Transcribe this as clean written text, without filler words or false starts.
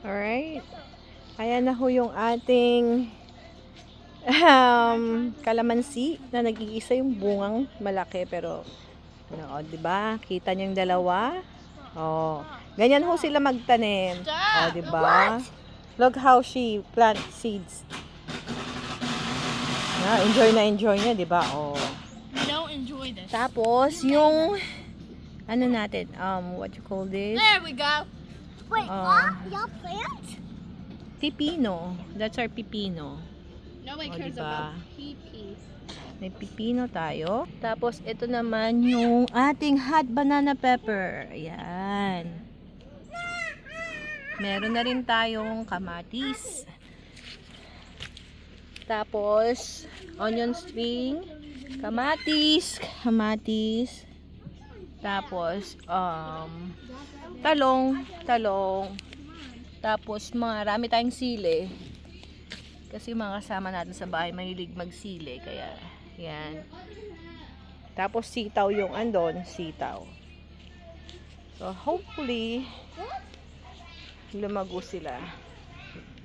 Alright. Ayan na ho yung ating kalamansi na nag-iisa yung bungang malaki pero ano, oh, 'di ba? Kita niyo yung dalawa? Oh, ganyan ho sila magtanim. Oh, 'di ba? Look how she plant seeds. Enjoy niya, 'di ba? Oh. We don't enjoy this. Tapos yung ano natin, what you call this? There we go. Wait, what? Y'all plant? Pipino. That's our pipino. Nobody Oh, cares diba? about PP. May pipino tayo. Tapos, ito naman yung ating hot banana pepper. Ayan. Meron na rin tayong kamatis. Tapos, onion string. Kamatis. Tapos, talong. Tapos, marami tayong sili. Kasi mga kasama natin sa bahay, mahilig magsili. Kaya, yan. Tapos, sitaw yung andon. Sitaw. So, hopefully, lumago sila.